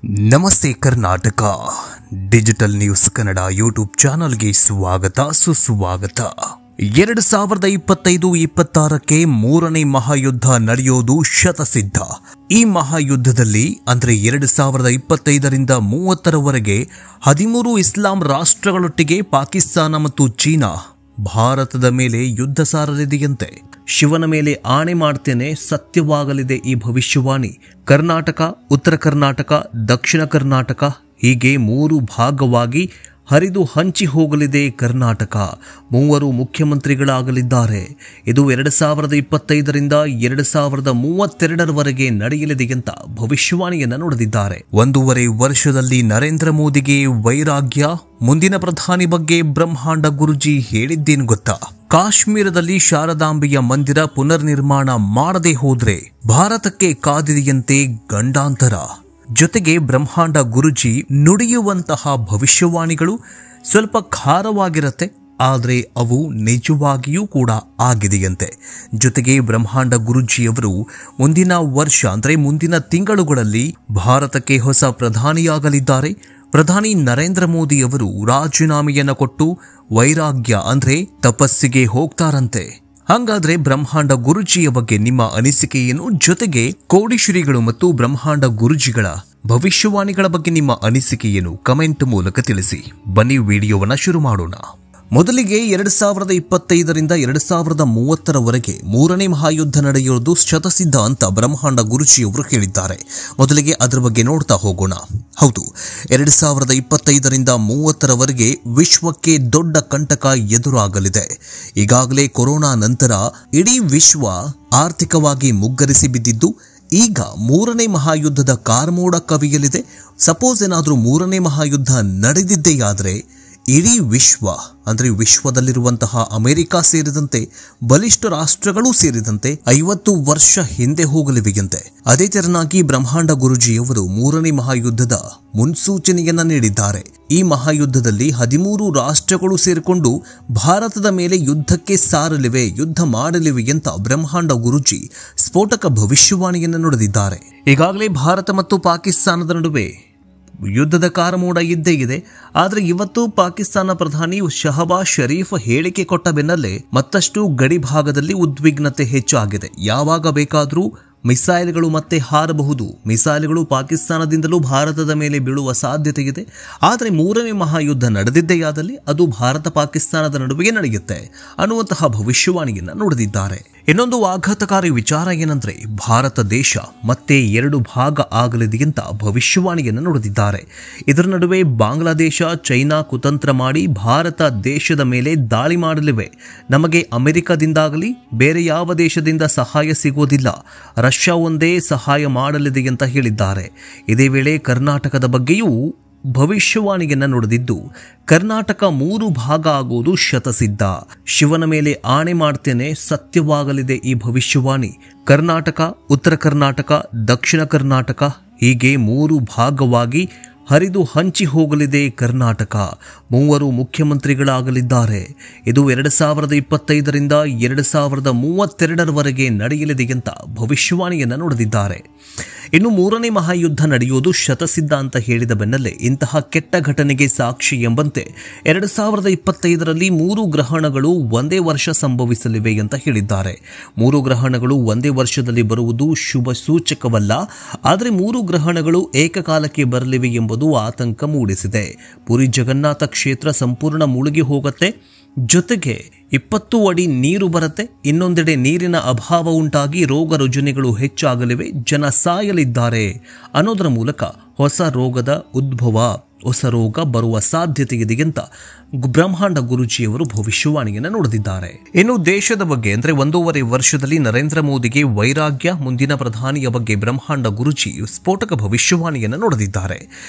ನಮಸ್ತೆ Karnataka digital news Kannada YouTube ಚಾನಲ್ಗೆ ಸ್ವಾಗತ ಸುಸ್ವಾಗತ। 2025-26ಕ್ಕೆ ಮೂರನೇ ಮಹಾಯುದ್ಧ ನಡೆಯೋದು ಶತಸಿದ್ಧ। ಈ ಮಹಾಯುದ್ಧದಲ್ಲಿ ಅಂದ್ರೆ 2025ರಿಂದ 30ರವರೆಗೆ 13 ಇಸ್ಲಾಂ ರಾಷ್ಟ್ರಗಳೊಟ್ಟಿಗೆ ಪಾಕಿಸ್ತಾನ ಮತ್ತು ಚೀನಾ ಭಾರತದ ಮೇಲೆ ಯುದ್ಧ ಸಾರಲಿದೆಯಂತೆ। ಶಿವನ ಮೇಲೆ ಆಣೆ ಮಾಡ್ತೇನೆ ಸತ್ಯವಾಗಲಿದೆ ಈ ಭವಿಷ್ಯವಾಣಿ। ಕರ್ನಾಟಕ, ಉತ್ತರ ಕರ್ನಾಟಕ, ದಕ್ಷಿಣ ಕರ್ನಾಟಕ ಹೀಗೆ 3 ಭಾಗವಾಗಿ ಹರಿದು ಹಂಚಿ ಹೋಗಲಿದೆ ಕರ್ನಾಟಕ। 3 ಮುಖ್ಯಮಂತ್ರಿಗಳಾಗಲಿದ್ದಾರೆ। ಇದು 2025ರಿಂದ 2032ರವರೆಗೆ ನಡೆಯಲಿದೆ ಅಂತ ಭವಿಷ್ಯವಾಣಿಯನ್ನ ನುಡಿದಿದ್ದಾರೆ। 1.5 ವರ್ಷದಲ್ಲಿ ನರೇಂದ್ರ ಮೋದಿಗೆ ವೈರಾಗ್ಯ, ಮುಂದಿನ ಪ್ರಧಾನಿ ಬಗ್ಗೆ ಬ್ರಹ್ಮಾಂಡ ಗುರುಜಿ ಹೇಳಿದ್ದೇನು ಗೊತ್ತಾ? ಕಾಶ್ಮೀರದಲ್ಲಿ ಶಾರದಾಂಬೆಯ ಮಂದಿರ ಪುನರ್ ನಿರ್ಮಾಣ ಮಾಡದೆ ಹೋದ್ರೆ ಭಾರತಕ್ಕೆ ಕಾದಿದೆಯಂತೆ ಗಂಡಾಂತರ। ಜೊತೆಗೆ ಬ್ರಹ್ಮಾಂಡ ಗುರುಜಿ ನುಡಿಯುವಂತಹ ಭವಿಷ್ಯವಾಣಿಗಳು ಸ್ವಲ್ಪ ಖಾರವಾಗಿರತ್ತೆ, ಆದರೆ ಅವು ನಿಜವಾಗಿಯೂ ಕೂಡ ಆಗಿದೆಯಂತೆ। ಜೊತೆಗೆ ಬ್ರಹ್ಮಾಂಡ ಗುರುಜಿಯವರು ಮುಂದಿನ ವರ್ಷ ಅಂದ್ರೆ ಮುಂದಿನ ತಿಂಗಳುಗಳಲ್ಲಿ ಭಾರತಕ್ಕೆ ಹೊಸ ಪ್ರಧಾನಿಯಾಗಲಿದ್ದಾರೆ। ಪ್ರಧಾನಿ ನರೇಂದ್ರ ಮೋದಿ ಅವರು ರಾಜೀನಾಮೆಯನ್ನು ಕೊಟ್ಟು ವೈರಾಗ್ಯ ಅಂದ್ರೆ ತಪಸ್ಸಿಗೆ ಹೋಗ್ತಾರಂತೆ। ಹಾಗಾದ್ರೆ ಬ್ರಹ್ಮಾಂಡ ಗುರುಜಿಯ ಬಗ್ಗೆ ನಿಮ್ಮ ಅನಿಸಿಕೆ ಏನು? ಜೊತೆಗೆ ಕೋಡಿಶ್ರೀಗಳು ಮತ್ತು ಬ್ರಹ್ಮಾಂಡ ಗುರುಜಿಗಳ ಭವಿಷ್ಯವಾಣಿಗಳ ಬಗ್ಗೆ ನಿಮ್ಮ ಅನಿಸಿಕೆ ಏನು? ಕಮೆಂಟ್ ಮೂಲಕ ತಿಳಿಸಿ। ಬನ್ನಿ ವಿಡಿಯೋವನ್ನ ಶುರು ಮಾಡೋಣ। ಮೊದಲಿಗೆ 2025ರಿಂದ 2030ರವರೆಗೆ ಮೂರನೇ ಮಹಾಯುದ್ಧ ನಡೆಯೋದು ಶತಸಿದ್ಧ ಅಂತ ಬ್ರಹ್ಮಾಂಡ ಗುರುಜಿಯವರು ಹೇಳಿದ್ದಾರೆ। ಮೊದಲಿಗೆ ಅದರ ಬಗ್ಗೆ ನೋಡ್ತಾ ಹೋಗೋಣ। ಹೌದು, 2025ರಿಂದ 30ರವರೆಗೆ ವಿಶ್ವಕ್ಕೆ ದೊಡ್ಡ ಕಂಟಕ ಎದುರಾಗಲಿದೆ। ಈಗಾಗಲೇ ಕೊರೋನಾ ನಂತರ ಇಡೀ ವಿಶ್ವ ಆರ್ಥಿಕವಾಗಿ ಮುಗ್ಗರಿಸಿ ಬಿದ್ದಿದ್ದು, ಈಗ ಮೂರನೇ ಮಹಾಯುದ್ಧದ ಕಾರ್ಮೋಡ ಕವಿಯಲಿದೆ। ಸಪೋಸ್ ಏನಾದರೂ ಮೂರನೇ ಮಹಾಯುದ್ಧ ನಡೆದಿದ್ದೆಯಾದರೆ ಇಡೀ ವಿಶ್ವ ಅಂದ್ರೆ ವಿಶ್ವದಲ್ಲಿರುವಂತಹ ಅಮೆರಿಕ ಸೇರಿದಂತೆ ಬಲಿಷ್ಠ ರಾಷ್ಟ್ರಗಳೂ ಸೇರಿದಂತೆ 50 ವರ್ಷ ಹಿಂದೆ ಹೋಗಲಿವೆಯಂತೆ। ಅದೇ ತೆರನಾಗಿ ಬ್ರಹ್ಮಾಂಡ ಗುರುಜಿಯವರು ಮೂರನೇ ಮಹಾಯುದ್ಧದ ಮುನ್ಸೂಚನೆಯನ್ನ ನೀಡಿದ್ದಾರೆ। ಈ ಮಹಾಯುದ್ಧದಲ್ಲಿ 13 ರಾಷ್ಟ್ರಗಳು ಸೇರಿಕೊಂಡು ಭಾರತದ ಮೇಲೆ ಯುದ್ಧಕ್ಕೆ ಸಾರಲಿವೆ, ಯುದ್ಧ ಮಾಡಲಿವೆ ಅಂತ ಬ್ರಹ್ಮಾಂಡ ಗುರುಜಿ ಸ್ಫೋಟಕ ಭವಿಷ್ಯವಾಣಿಯನ್ನು ನುಡಿದಿದ್ದಾರೆ। ಈಗಾಗಲೇ ಭಾರತ ಮತ್ತು ಪಾಕಿಸ್ತಾನದ ನಡುವೆ ಯುದ್ಧದ ಕಾರಮೋಡ ಇದ್ದೇ ಇದೆ। ಆದರೆ ಇವತ್ತು ಪಾಕಿಸ್ತಾನ ಪ್ರಧಾನಿ ಶಹಬಾಜ್ ಶರೀಫ್ ಹೇಳಿಕೆ ಕೊಟ್ಟ ಬೆನ್ನಲ್ಲೇ ಮತ್ತಷ್ಟು ಗಡಿ ಭಾಗದಲ್ಲಿ ಉದ್ವಿಗ್ನತೆ ಹೆಚ್ಚಾಗಿದೆ। ಯಾವಾಗ ಬೇಕಾದರೂ ಮಿಸೈಲ್ಗಳು ಮತ್ತೆ ಹಾರಬಹುದು, ಮಿಸೈಲ್ಗಳು ಪಾಕಿಸ್ತಾನದಿಂದಲೂ ಭಾರತದ ಮೇಲೆ ಬೀಳುವ ಸಾಧ್ಯತೆ ಇದೆ। ಆದರೆ ಮೂರನೇ ಮಹಾಯುದ್ಧ ನಡೆದಿದ್ದೆಯಾದಲ್ಲಿ ಅದು ಭಾರತ ಪಾಕಿಸ್ತಾನದ ನಡುವೆ ನಡೆಯುತ್ತೆ ಅನ್ನುವಂತಹ ಭವಿಷ್ಯವಾಣಿಯನ್ನ ನುಡಿದಿದ್ದಾರೆ। ಇನ್ನೊಂದು ಆಘಾತಕಾರಿ ವಿಚಾರ ಏನಂದ್ರೆ ಭಾರತ ದೇಶ ಮತ್ತೆ 2 ಭಾಗ ಆಗಲಿದೆ ಅಂತ ಭವಿಷ್ಯವಾಣಿಯನ್ನು ನುಡಿದಿದ್ದಾರೆ। ಇದರ ನಡುವೆ ಬಾಂಗ್ಲಾದೇಶ, ಚೈನಾ ಕುತಂತ್ರ ಮಾಡಿ ಭಾರತ ದೇಶದ ಮೇಲೆ ದಾಳಿ ಮಾಡಲಿವೆ। ನಮಗೆ ಅಮೆರಿಕದಿಂದಾಗಲಿ ಬೇರೆ ಯಾವ ದೇಶದಿಂದ ಸಹಾಯ ಸಿಗೋದಿಲ್ಲ, ರಷ್ಯಾ ಒಂದೇ ಸಹಾಯ ಮಾಡಲಿದೆ ಅಂತ ಹೇಳಿದ್ದಾರೆ। ಇದೇ ವೇಳೆ ಕರ್ನಾಟಕದ ಬಗ್ಗೆಯೂ ಭವಿಷ್ಯವಾಣಿಯನ್ನ ನುಡಿದಿದ್ದು, ಕರ್ನಾಟಕ 3 ಭಾಗ ಆಗುವುದು ಶತಸಿದ್ಧ। ಶಿವನ ಮೇಲೆ ಆಣೆ ಮಾಡ್ತೇನೆ ಸತ್ಯವಾಗಲಿದೆ ಈ ಭವಿಷ್ಯವಾಣಿ। ಕರ್ನಾಟಕ, ಉತ್ತರ ಕರ್ನಾಟಕ, ದಕ್ಷಿಣ ಕರ್ನಾಟಕ ಹೀಗೆ 3 ಭಾಗವಾಗಿ ಹರಿದು ಹಂಚಿ ಹೋಗಲಿದೆ ಕರ್ನಾಟಕ। 3 ಮುಖ್ಯಮಂತ್ರಿಗಳಾಗಲಿದ್ದಾರೆ। ಇದು 2025ರಿಂದ 2032ರವರೆಗೆ ನಡೆಯಲಿದೆ ಅಂತ ಭವಿಷ್ಯವಾಣಿಯನ್ನ ನುಡಿದಿದ್ದಾರೆ। ಇನ್ನು ಮೂರನೇ ಮಹಾಯುದ್ಧ ನಡೆಯೋದು ಶತಸಿದ್ಧ ಅಂತ ಹೇಳಿದ ಬೆನ್ನಲ್ಲೇ ಇಂತಹ ಕೆಟ್ಟ ಘಟನೆಗೆ ಸಾಕ್ಷಿ ಎಂಬಂತೆ 2025ರಲ್ಲಿ 3 ಗ್ರಹಣಗಳು ಒಂದೇ ವರ್ಷ ಸಂಭವಿಸಲಿವೆ ಅಂತ ಹೇಳಿದ್ದಾರೆ। 3 ಗ್ರಹಣಗಳು ಒಂದೇ ವರ್ಷದಲ್ಲಿ ಬರುವುದು ಶುಭ ಸೂಚಕವಲ್ಲ, ಆದರೆ 3 ಗ್ರಹಣಗಳು ಏಕಕಾಲಕ್ಕೆ ಬರಲಿವೆ ಎಂಬುದು ಆತಂಕ ಮೂಡಿಸಿದೆ। ಪುರಿ ಜಗನ್ನಾಥ ಕ್ಷೇತ್ರ ಸಂಪೂರ್ಣ ಮುಳುಗಿ ಹೋಗುತ್ತೆ, ಜೊತೆಗೆ 20 ಅಡಿ ನೀರು ಬರುತ್ತೆ। ಇನ್ನೊಂದೆಡೆ ನೀರಿನ ಅಭಾವ ಉಂಟಾಗಿ ರೋಗ ರುಜಿನಗಳು ಹೆಚ್ಚಾಗಲಿವೆ, ಜನ ಸಾಯಲಿದ್ದಾರೆ ಅನ್ನೋದರ ಮೂಲಕ ಹೊಸ ರೋಗದ ಉದ್ಭವ, ಹೊಸ ರೋಗ ಬರುವ ಸಾಧ್ಯತೆ ಇದೆ ಅಂತ ಬ್ರಹ್ಮಾಂಡ ಗುರುಜಿಯವರು ಭವಿಷ್ಯವಾಣಿಯನ್ನು ನುಡಿದಿದ್ದಾರೆ। ಇನ್ನು ದೇಶದ ಬಗ್ಗೆ ಅಂದ್ರೆ 1.5 ವರ್ಷದಲ್ಲಿ ನರೇಂದ್ರ ಮೋದಿಗೆ ವೈರಾಗ್ಯ, ಮುಂದಿನ ಪ್ರಧಾನಿಯ ಬಗ್ಗೆ ಬ್ರಹ್ಮಾಂಡ ಗುರುಜಿ ಸ್ಫೋಟಕ ಭವಿಷ್ಯವಾಣಿಯನ್ನು ನುಡಿದಿದ್ದಾರೆ।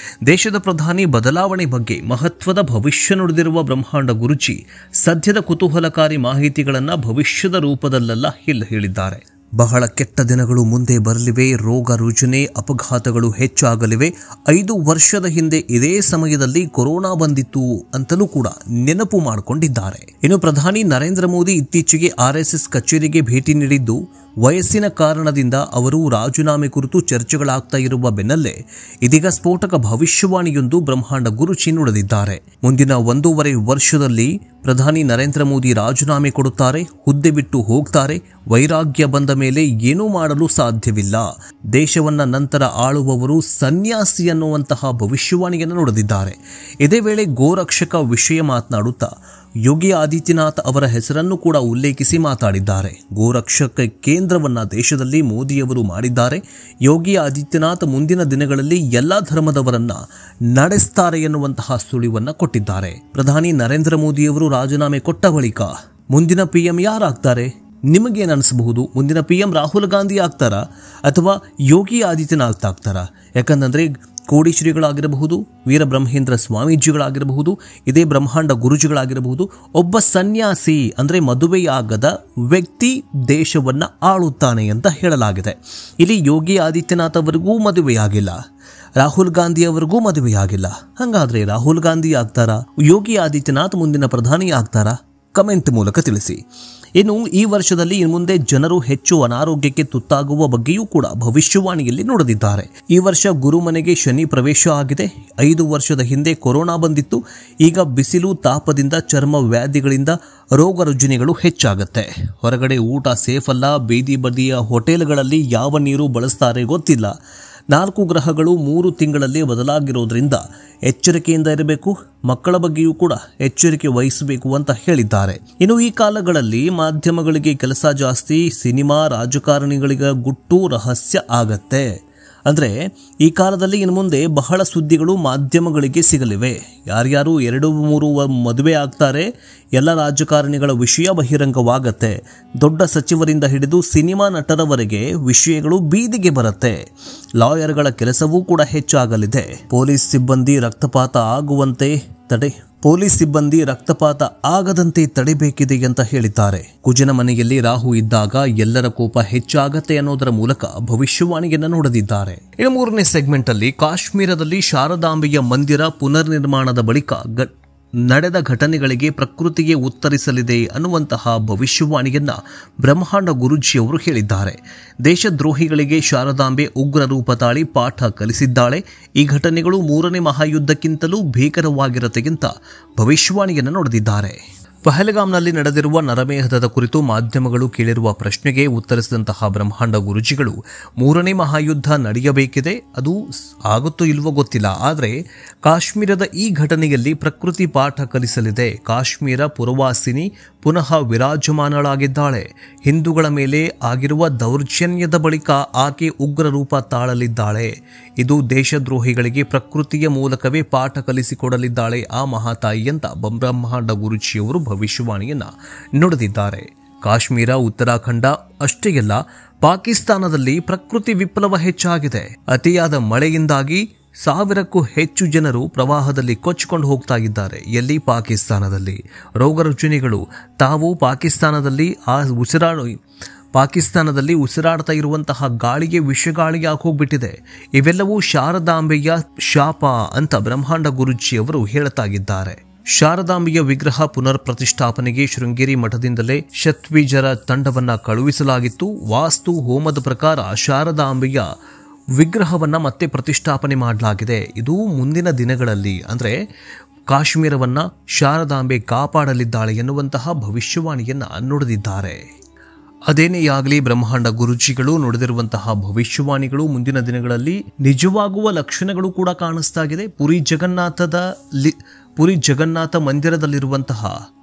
ದೇಶದ ಪ್ರಧಾನಿ ಬದಲಾವಣೆ ಬಗ್ಗೆ ಮಹತ್ವದ ಭವಿಷ್ಯ ನುಡಿದಿರುವ ಬ್ರಹ್ಮಾಂಡ ಗುರುಜಿ ಸದ್ಯದ ಕುತೂಹಲಕಾರಿ ಮಾಹಿತಿಗಳನ್ನ ಭವಿಷ್ಯದ ರೂಪದಲ್ಲೆಲ್ಲ ಹೇಳಿದ್ದಾರೆ। ಬಹಳ ಕೆಟ್ಟ ದಿನಗಳು ಮುಂದೆ ಬರಲಿವೆ. ರೋಗ ರುಜಿನ ಅಪಘಾತಗಳು ಹೆಚ್ಚಾಗಲಿವೆ. 5 ವರ್ಷದ ಹಿಂದೆ ಇದೇ ಸಮಯದಲ್ಲಿ ಕೊರೋನಾ ಬಂದಿತ್ತು ಅಂತಲೂ ಕೂಡ ನೆನಪು ಮಾಡಿಕೊಂಡಿದ್ದಾರೆ. ಇನ್ನು ಪ್ರಧಾನಿ ನರೇಂದ್ರ ಮೋದಿ ಇತ್ತೀಚೆಗೆ RSS ಕಚೇರಿಗೆ ಭೇಟಿ ನೀಡಿದ್ದು ವಯಸ್ಸಿನ ಕಾರಣದಿಂದ ಅವರು ರಾಜೀನಾಮೆ ಕುರಿತು ಚರ್ಚೆಗಳಾಗ್ತಾ ಇರುವ ಬೆನ್ನಲ್ಲೇ ಇದೀಗ ಸ್ಫೋಟಕ ಭವಿಷ್ಯವಾಣಿಯೊಂದು ಬ್ರಹ್ಮಾಂಡ ಗುರೂಜಿ ನುಡಿದಿದ್ದಾರೆ. ಮುಂದಿನ 1.5 ವರ್ಷದಲ್ಲಿ ಪ್ರಧಾನಿ ನರೇಂದ್ರ ಮೋದಿ ರಾಜೀನಾಮೆ ಕೊಡುತ್ತಾರೆ, ಹುದ್ದೆ ಬಿಟ್ಟು ಹೋಗ್ತಾರೆ. ವೈರಾಗ್ಯ ಬಂದ ಮೇಲೆ ಏನೂ ಮಾಡಲು ಸಾಧ್ಯವಿಲ್ಲ. ದೇಶವನ್ನ ನಂತರ ಆಳುವವರು ಸನ್ಯಾಸಿ ಅನ್ನುವಂತಹ ಭವಿಷ್ಯವಾಣಿಯನ್ನು ನುಡಿದಿದ್ದಾರೆ. ಇದೇ ವೇಳೆ ಗೋರಕ್ಷಕ ವಿಷಯ ಮಾತನಾಡುತ್ತಾ ಯೋಗಿ ಆದಿತ್ಯನಾಥ್ ಅವರ ಹೆಸರನ್ನು ಕೂಡ ಉಲ್ಲೇಖಿಸಿ ಮಾತಾಡಿದ್ದಾರೆ. ಗೋರಕ್ಷಕ ಕೇಂದ್ರವನ್ನ ದೇಶದಲ್ಲಿ ಮೋದಿಯವರು ಮಾಡಿದ್ದಾರೆ. ಯೋಗಿ ಆದಿತ್ಯನಾಥ್ ಮುಂದಿನ ದಿನಗಳಲ್ಲಿ ಎಲ್ಲಾ ಧರ್ಮದವರನ್ನ ನಡೆಸ್ತಾರೆ ಎನ್ನುವಂತಹ ಸುಳಿವನ್ನ ಕೊಟ್ಟಿದ್ದಾರೆ. ಪ್ರಧಾನಿ ನರೇಂದ್ರ ಮೋದಿಯವರು ರಾಜೀನಾಮೆ ಕೊಟ್ಟ ಬಳಿಕ ಮುಂದಿನ PM ಯಾರಾಗ್ತಾರೆ? ನಿಮಗೇನು ಅನಿಸಬಹುದು? ಮುಂದಿನ PM ರಾಹುಲ್ ಗಾಂಧಿ ಆಗ್ತಾರಾ ಅಥವಾ ಯೋಗಿ ಆದಿತ್ಯನಾಥ್ ಆಗ್ತಾರಾ? ಯಾಕಂತಂದ್ರೆ ಕೋಡಿ ಶ್ರೀಗಳಾಗಿರಬಹುದು, ವೀರಬ್ರಹ್ಮೇಂದ್ರ ಸ್ವಾಮೀಜಿಗಳಾಗಿರಬಹುದು, ಇದೇ ಬ್ರಹ್ಮಾಂಡ ಗುರುಜಿಗಳಾಗಿರಬಹುದು, ಒಬ್ಬ ಸನ್ಯಾಸಿ ಅಂದ್ರೆ ಮದುವೆಯಾಗದ ವ್ಯಕ್ತಿ ದೇಶವನ್ನ ಆಳುತ್ತಾನೆ ಅಂತ ಹೇಳಲಾಗಿದೆ. ಇಲ್ಲಿ ಯೋಗಿ ಆದಿತ್ಯನಾಥ್ ಅವರಿಗೂ ಮದುವೆಯಾಗಿಲ್ಲ, ರಾಹುಲ್ ಗಾಂಧಿ ಅವರಿಗೂ ಮದುವೆಯಾಗಿಲ್ಲ. ಹಾಗಾದ್ರೆ ರಾಹುಲ್ ಗಾಂಧಿ ಆಗ್ತಾರಾ? ಯೋಗಿ ಆದಿತ್ಯನಾಥ್ ಮುಂದಿನ ಪ್ರಧಾನಿ ಆಗ್ತಾರಾ? ಕಮೆಂಟ್ ಮೂಲಕ ತಿಳಿಸಿ. ಇನ್ನು ಈ ವರ್ಷದಲ್ಲಿ ಮುಂದೆ ಜನರು ಹೆಚ್ಚು ಅನಾರೋಗ್ಯಕ್ಕೆ ತುತ್ತಾಗುವ ಬಗ್ಗೆಯೂ ಕೂಡ ಭವಿಷ್ಯವಾಣಿಯಲ್ಲಿ ನುಡಿದಿದ್ದಾರೆ. ಈ ವರ್ಷ ಗುರುಮನೆಗೆ ಶನಿ ಪ್ರವೇಶ ಆಗಿದೆ. 5 ವರ್ಷದ ಹಿಂದೆ ಕೊರೋನಾ ಬಂದಿತ್ತು. ಈಗ ಬಿಸಿಲು ತಾಪದಿಂದ ಚರ್ಮ ವ್ಯಾಧಿಗಳಿಂದ ರೋಗ ರುಜಿನಗಳು ಹೆಚ್ಚಾಗುತ್ತೆ. ಹೊರಗಡೆ ಊಟ ಸೇಫ್ ಅಲ್ಲ. ಬೀದಿ ಬದಿಯ ಹೋಟೆಲ್ಗಳಲ್ಲಿ ಯಾವ ನೀರು ಬಳಸ್ತಾರೆ ಗೊತ್ತಿಲ್ಲ. 4 ಗ್ರಹಗಳು 3 ತಿಂಗಳಲ್ಲಿ ಬದಲಾಗಿರೋದ್ರಿಂದ ಎಚ್ಚರಿಕೆಯಿಂದ ಇರಬೇಕು. ಮಕ್ಕಳ ಬಗ್ಗೆಯೂ ಕೂಡ ಎಚ್ಚರಿಕೆ ವಹಿಸಬೇಕು ಅಂತ ಹೇಳಿದ್ದಾರೆ. ಇನ್ನು ಈ ಕಾಲಗಳಲ್ಲಿ ಮಾಧ್ಯಮಗಳಿಗೆ ಕೆಲಸ ಜಾಸ್ತಿ. ಸಿನಿಮಾ ರಾಜಕಾರಣಿಗಳಿಗೆ ಗುಟ್ಟು ರಹಸ್ಯ ಆಗತ್ತೆ. ಅಂದ್ರೆ ಈ ಕಾಲದಲ್ಲಿ ಇನ್ನು ಮುಂದೆ ಬಹಳ ಸುದ್ದಿಗಳು ಮಾಧ್ಯಮಗಳಿಗೆ ಸಿಗಲಿವೆ. ಯಾರ್ಯಾರು 2-3 ಮದುವೆ ಆಗ್ತಾರೆ, ಎಲ್ಲ ರಾಜಕಾರಣಿಗಳ ವಿಷಯ ಬಹಿರಂಗವಾಗತ್ತೆ. ದೊಡ್ಡ ಸಚಿವರಿಂದ ಹಿಡಿದು ಸಿನಿಮಾ ನಟರವರೆಗೆ ವಿಷಯಗಳು ಬೀದಿಗೆ ಬರುತ್ತೆ. ಲಾಯರ್ಗಳ ಕೆಲಸವೂ ಕೂಡ ಹೆಚ್ಚಾಗಲಿದೆ. ಪೊಲೀಸ್ ಸಿಬ್ಬಂದಿ ರಕ್ತಪಾತ ಆಗದಂತೆ ತಡೆಬೇಕಿದೆ ಅಂತ ಹೇಳಿದ್ದಾರೆ. ಕುಜನ ಮನೆಯಲ್ಲಿ ರಾಹು ಇದ್ದಾಗ ಎಲ್ಲರ ಕೋಪ ಹೆಚ್ಚಾಗತ್ತೆ ಅನ್ನೋದರ ಮೂಲಕ ಭವಿಷ್ಯವಾಣಿಯನ್ನು ನುಡಿದಿದ್ದಾರೆ. ಇನ್ನು 3ನೇ ಸೆಗ್ಮೆಂಟ್ ಅಲ್ಲಿ ಕಾಶ್ಮೀರದಲ್ಲಿ ಶಾರದಾಂಬೆಯ ಮಂದಿರ ಪುನರ್ ನಿರ್ಮಾಣದ ಬಳಿಕ ನಡೆದ ಘಟನೆಗಳಿಗೆ ಪ್ರಕೃತಿಗೆ ಉತ್ತರಿಸಲಿದೆ ಅನ್ನುವಂತಹ ಭವಿಷ್ಯವಾಣಿಯನ್ನ ಬ್ರಹ್ಮಾಂಡ ಗುರೂಜಿಯವರು ಹೇಳಿದ್ದಾರೆ. ದೇಶದ್ರೋಹಿಗಳಿಗೆ ಶಾರದಾಂಬೆ ಉಗ್ರ ರೂಪ ತಾಳಿ ಪಾಠ ಕಲಿಸಿದ್ದಾಳೆ. ಈ ಘಟನೆಗಳು 3ನೇ ಮಹಾಯುದ್ಧಕ್ಕಿಂತಲೂ ಭೀಕರವಾಗಿರತ್ತೆ ಅಂತ ಭವಿಷ್ಯವಾಣಿಯನ್ನು ನುಡಿದಿದ್ದಾರೆ. ಪಹಲ್ಗಾಮ್ನಲ್ಲಿ ನಡೆದಿರುವ ನರಮೇಧದ ಕುರಿತು ಮಾಧ್ಯಮಗಳು ಕೇಳಿರುವ ಪ್ರಶ್ನೆಗೆ ಉತ್ತರಿಸಿದಂತಹ ಬ್ರಹ್ಮಾಂಡ ಗುರೂಜಿಗಳು 3ನೇ ಮಹಾಯುದ್ಧ ನಡೆಯಬೇಕಿದೆ, ಅದು ಆಗುತ್ತೋ ಇಲ್ವೋ ಗೊತ್ತಿಲ್ಲ, ಆದರೆ ಕಾಶ್ಮೀರದ ಈ ಘಟನೆಯಲ್ಲಿ ಪ್ರಕೃತಿ ಪಾಠ ಕಲಿಸಲಿದೆ. ಕಾಶ್ಮೀರ ಪುರವಾಸಿನಿ ಪುನಃ ವಿರಾಜಮಾನಳಾಗಿದ್ದಾಳೆ. ಹಿಂದೂಗಳ ಮೇಲೆ ಆಗಿರುವ ದೌರ್ಜನ್ಯದ ಬಳಿಕ ಆಕೆ ಉಗ್ರ ರೂಪ ತಾಳಲಿದ್ದಾಳೆ. ಇದು ದೇಶದ್ರೋಹಿಗಳಿಗೆ ಪ್ರಕೃತಿಯ ಮೂಲಕವೇ ಪಾಠ ಕಲಿಸಿಕೊಡಲಿದ್ದಾಳೆ ಆ ಮಹಾತಾಯಿ ಅಂತ ಬ್ರಹ್ಮಾಂಡ ಗುರೂಜಿಯವರು ಭವಿಷ್ಯವಾಣಿಯನ್ನ ನುಡಿದಿದ್ದಾರೆ. ಕಾಶ್ಮೀರ, ಉತ್ತರಾಖಂಡ ಅಷ್ಟೇ ಅಲ್ಲ, ಪಾಕಿಸ್ತಾನದಲ್ಲಿ ಪ್ರಕೃತಿ ವಿಪ್ಲವ ಹೆಚ್ಚಾಗಿದೆ. ಅತಿಯಾದ ಮಳೆಯಿಂದಾಗಿ 1000ಕ್ಕೂ ಹೆಚ್ಚು ಜನರು ಪ್ರವಾಹದಲ್ಲಿ ಕೊಚ್ಚಿಕೊಂಡು ಹೋಗ್ತಾ ಇದ್ದಾರೆ. ಎಲ್ಲಿ? ಪಾಕಿಸ್ತಾನದಲ್ಲಿ. ರೋಗ ರುಜಿನಗಳು ತಾವು ಪಾಕಿಸ್ತಾನದಲ್ಲಿ ಉಸಿರಾಡ್ತಾ ಇರುವಂತಹ ಗಾಳಿಗೆ ವಿಷಗಾಳಿಯಾಗಿ ಹೋಗ್ಬಿಟ್ಟಿದೆ. ಇವೆಲ್ಲವೂ ಶಾರದಾಂಬೆಯ ಶಾಪ ಅಂತ ಬ್ರಹ್ಮಾಂಡ ಗುರೂಜಿಯವರು ಹೇಳ್ತಾ ಇದ್ದಾರೆ. ಶಾರದಾಂಬೆಯ ವಿಗ್ರಹ ಪುನರ್ ಪ್ರತಿಷ್ಠಾಪನೆಗೆ ಶೃಂಗೇರಿ ಮಠದಿಂದಲೇ ಶತ್ವಿಜರ ತಂಡವನ್ನ ಕಳುಹಿಸಲಾಗಿತ್ತು. ವಾಸ್ತು ಹೋಮದ ಪ್ರಕಾರ ಶಾರದಾಂಬೆಯ ವಿಗ್ರಹವನ್ನ ಮತ್ತೆ ಪ್ರತಿಷ್ಠಾಪನೆ ಮಾಡಲಾಗಿದೆ. ಇದು ಮುಂದಿನ ದಿನಗಳಲ್ಲಿ ಅಂದ್ರೆ ಕಾಶ್ಮೀರವನ್ನ ಶಾರದಾಂಬೆ ಕಾಪಾಡಲಿದ್ದಾಳೆ ಎನ್ನುವಂತಹ ಭವಿಷ್ಯವಾಣಿಯನ್ನ ನುಡಿದಿದ್ದಾರೆ. ಅದೇನೇ ಆಗಲಿ, ಬ್ರಹ್ಮಾಂಡ ಗುರೂಜಿಗಳು ನುಡಿದಿರುವಂತಹ ಭವಿಷ್ಯವಾಣಿಗಳು ಮುಂದಿನ ದಿನಗಳಲ್ಲಿ ನಿಜವಾಗುವ ಲಕ್ಷಣಗಳು ಕೂಡ ಕಾಣಿಸ್ತಾಗಿದೆ. ಪುರಿ ಜಗನ್ನಾಥ ಮಂದಿರದಲ್ಲಿರುವಂತಹ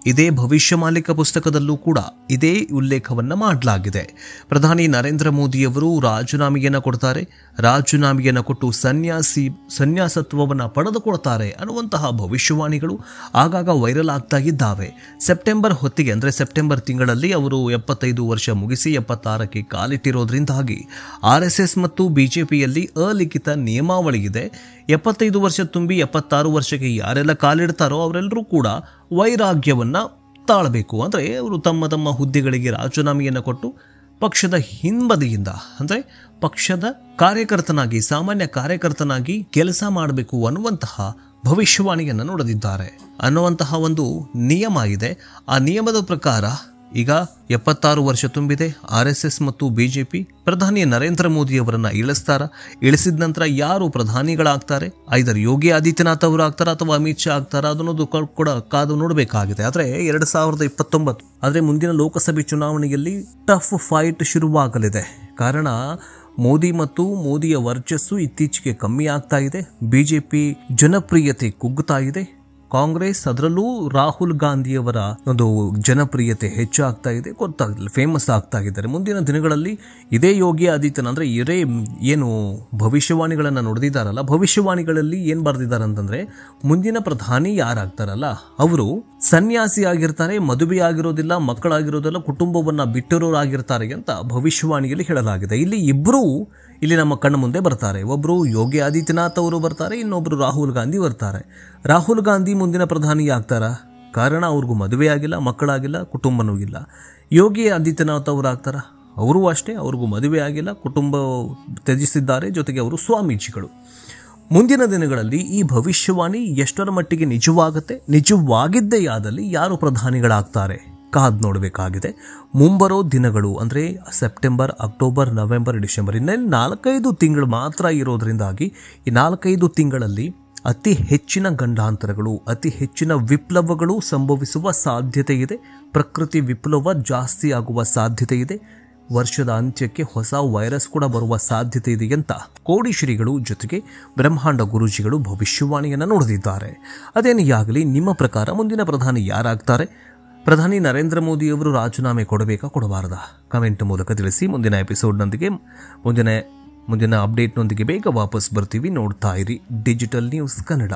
ಇದೇ ಭವಿಷ್ಯಮಾಲಿಕ ಪುಸ್ತಕದಲ್ಲೂ ಕೂಡ ಇದೇ ಉಲ್ಲೇಖವನ್ನ ಮಾಡಲಾಗಿದೆ. ಪ್ರಧಾನಿ ನರೇಂದ್ರ ಮೋದಿಯವರು ರಾಜೀನಾಮೆಯನ್ನು ಕೊಡ್ತಾರೆ. ರಾಜೀನಾಮೆಯನ್ನು ಕೊಟ್ಟು ಸನ್ಯಾಸತ್ವವನ್ನು ಪಡೆದುಕೊಳ್ತಾರೆ ಅನ್ನುವಂತಹ ಭವಿಷ್ಯವಾಣಿಗಳು ಆಗಾಗ ವೈರಲ್ ಆಗ್ತಾ ಇದ್ದಾವೆ. ಸೆಪ್ಟೆಂಬರ್ ಹೊತ್ತಿಗೆ ಅಂದರೆ ಸೆಪ್ಟೆಂಬರ್ ತಿಂಗಳಲ್ಲಿ ಅವರು 75 ವರ್ಷ ಮುಗಿಸಿ 76ಕ್ಕೆ ಕಾಲಿಟ್ಟಿರೋದ್ರಿಂದಾಗಿ RSS ಮತ್ತು BJPಯಲ್ಲಿ ಅಲಿಖಿತ ನಿಯಮಾವಳಿ ಇದೆ. 75 ವರ್ಷ ತುಂಬಿ 76 ವರ್ಷಕ್ಕೆ ಯಾರೆಲ್ಲ ಕಾಲಿಡ್ತಾರೋ ಅವರೆಲ್ಲರೂ ಕೂಡ ವೈರಾಗ್ಯವನ್ನ ತಾಳಬೇಕು. ಅಂದರೆ ಅವರು ತಮ್ಮ ಹುದ್ದೆಗಳಿಗೆ ರಾಜೀನಾಮೆಯನ್ನು ಕೊಟ್ಟು ಪಕ್ಷದ ಹಿಂಬದಿಯಿಂದ ಅಂದರೆ ಪಕ್ಷದ ಕಾರ್ಯಕರ್ತನಾಗಿ ಸಾಮಾನ್ಯ ಕಾರ್ಯಕರ್ತನಾಗಿ ಕೆಲಸ ಮಾಡಬೇಕು ಅನ್ನುವಂತಹ ಭವಿಷ್ಯವಾಣಿಯನ್ನು ನುಡಿದಿದ್ದಾರೆ ಅನ್ನುವಂತಹ ಒಂದು ನಿಯಮ ಇದೆ. ಆ ನಿಯಮದ ಪ್ರಕಾರ ಈಗ 76 ವರ್ಷ ತುಂಬಿದೆ. RSS ಮತ್ತು BJP ಪ್ರಧಾನಿ ನರೇಂದ್ರ ಮೋದಿಯವರನ್ನ ಇಳಿಸಿದ ನಂತರ ಯಾರು ಪ್ರಧಾನಿಗಳಾಗ್ತಾರೆ, ಐದರ್ ಯೋಗಿ ಆದಿತ್ಯನಾಥ್ ಅವರು ಆಗ್ತಾರ ಅಥವಾ ಅಮಿತ್ ಶಾ ಆಗ್ತಾರ, ಅದನ್ನೋದು ಕೂಡ ಕಾದು ನೋಡಬೇಕಾಗಿದೆ. ಆದರೆ 2029 ಆದರೆ ಮುಂದಿನ ಲೋಕಸಭೆ ಚುನಾವಣೆಯಲ್ಲಿ ಟಫ್ ಫೈಟ್ ಶುರುವಾಗಲಿದೆ. ಕಾರಣ ಮೋದಿ ಮತ್ತು ಮೋದಿಯ ವರ್ಚಸ್ಸು ಇತ್ತೀಚೆಗೆ ಕಮ್ಮಿ ಆಗ್ತಾ ಇದೆ. BJP ಜನಪ್ರಿಯತೆ ಕುಗ್ಗುತ್ತಾ ಇದೆ. ಕಾಂಗ್ರೆಸ್ ಅದರಲ್ಲೂ ರಾಹುಲ್ ಗಾಂಧಿಯವರ ಒಂದು ಜನಪ್ರಿಯತೆ ಹೆಚ್ಚಾಗ್ತಾ ಇದೆ, ಗೊತ್ತಾಗಲಿಲ್ಲ, ಫೇಮಸ್ ಆಗ್ತಾ ಇದ್ದಾರೆ. ಮುಂದಿನ ದಿನಗಳಲ್ಲಿ ಇದೇ ಯೋಗಿ ಆದಿತ್ಯನಾಥ್ ಅಂದರೆ ಇವರೇ ಏನು ಭವಿಷ್ಯವಾಣಿಗಳನ್ನು ನುಡಿದಿದ್ದಾರಲ್ಲ, ಭವಿಷ್ಯವಾಣಿಗಳಲ್ಲಿ ಏನು ಬರೆದಿದ್ದಾರೆ ಅಂತಂದರೆ ಮುಂದಿನ ಪ್ರಧಾನಿ ಯಾರಾಗ್ತಾರಲ್ಲ ಅವರು ಸನ್ಯಾಸಿ ಆಗಿರ್ತಾರೆ, ಮದುವೆ ಆಗಿರೋದಿಲ್ಲ, ಮಕ್ಕಳಾಗಿರೋದಿಲ್ಲ, ಕುಟುಂಬವನ್ನು ಬಿಟ್ಟಿರೋರಾಗಿರ್ತಾರೆ ಅಂತ ಭವಿಷ್ಯವಾಣಿಯಲ್ಲಿ ಹೇಳಲಾಗಿದೆ. ಇಲ್ಲಿ ನಮ್ಮ ಕಣ್ಣ ಮುಂದೆ ಬರ್ತಾರೆ. ಒಬ್ಬರು ಯೋಗಿ ಆದಿತ್ಯನಾಥ್ ಅವರು ಬರ್ತಾರೆ, ಇನ್ನೊಬ್ಬರು ರಾಹುಲ್ ಗಾಂಧಿ ಬರ್ತಾರೆ. ರಾಹುಲ್ ಗಾಂಧಿ ಮುಂದಿನ ಪ್ರಧಾನಿ ಆಗ್ತಾರ, ಕಾರಣ ಅವ್ರಿಗೂ ಮದುವೆ ಆಗಿಲ್ಲ, ಮಕ್ಕಳಾಗಿಲ್ಲ, ಕುಟುಂಬನೂ ಇಲ್ಲ. ಯೋಗಿ ಆದಿತ್ಯನಾಥ್ ಅವರು ಆಗ್ತಾರ, ಅವರೂ ಅಷ್ಟೇ, ಅವ್ರಿಗೂ ಮದುವೆ ಆಗಿಲ್ಲ, ಕುಟುಂಬ ತ್ಯಜಿಸಿದ್ದಾರೆ, ಜೊತೆಗೆ ಅವರು ಸ್ವಾಮೀಜಿಗಳು. ಮುಂದಿನ ದಿನಗಳಲ್ಲಿ ಈ ಭವಿಷ್ಯವಾಣಿ ಎಷ್ಟರ ಮಟ್ಟಿಗೆ ನಿಜವಾಗಿದ್ದೇ ಆದಲ್ಲಿ ಯಾರು ಪ್ರಧಾನಿಗಳಾಗ್ತಾರೆ ಕಾದು ನೋಡಬೇಕಾಗಿದೆ. ಮುಂಬರೋ ದಿನಗಳು ಅಂದರೆ ಸೆಪ್ಟೆಂಬರ್, ಅಕ್ಟೋಬರ್, ನವೆಂಬರ್, ಡಿಸೆಂಬರ್ ಇನ್ನೇನು 4-5 ತಿಂಗಳು ಮಾತ್ರ ಇರೋದ್ರಿಂದಾಗಿ ಈ 4-5 ತಿಂಗಳಲ್ಲಿ ಅತಿ ಹೆಚ್ಚಿನ ಗಂಡಾಂತರಗಳು, ಅತಿ ಹೆಚ್ಚಿನ ವಿಪ್ಲವಗಳು ಸಂಭವಿಸುವ ಸಾಧ್ಯತೆ ಇದೆ. ಪ್ರಕೃತಿ ವಿಪ್ಲವ ಜಾಸ್ತಿ ಆಗುವ ಸಾಧ್ಯತೆ ಇದೆ. ವರ್ಷದ ಅಂತ್ಯಕ್ಕೆ ಹೊಸ ವೈರಸ್ ಕೂಡ ಬರುವ ಸಾಧ್ಯತೆ ಇದೆ ಅಂತ ಕೋಡಿಶ್ರೀಗಳು ಜೊತೆಗೆ ಬ್ರಹ್ಮಾಂಡ ಗುರೂಜಿಗಳು ಭವಿಷ್ಯವಾಣಿಯನ್ನು ನುಡಿದಿದ್ದಾರೆ. ಅದೇನೇ ಆಗಲಿ, ನಿಮ್ಮ ಪ್ರಕಾರ ಮುಂದಿನ ಪ್ರಧಾನಿ ಯಾರಾಗ್ತಾರೆ? ಪ್ರಧಾನಿ ನರೇಂದ್ರ ಮೋದಿಯವರು ರಾಜೀನಾಮೆ ಕೊಡಬೇಕಾ, ಕೊಡಬಾರದಾ? ಕಮೆಂಟ್ ಮೂಲಕ ತಿಳಿಸಿ. ಮುಂದಿನ ಎಪಿಸೋಡ್ನೊಂದಿಗೆ ಮುಂದಿನ ಅಪ್ಡೇಟ್ನೊಂದಿಗೆ ಬೇಗ ವಾಪಸ್ ಬರ್ತೀವಿ. ನೋಡ್ತಾ ಇರಿ ಡಿಜಿಟಲ್ ನ್ಯೂಸ್ ಕನ್ನಡ.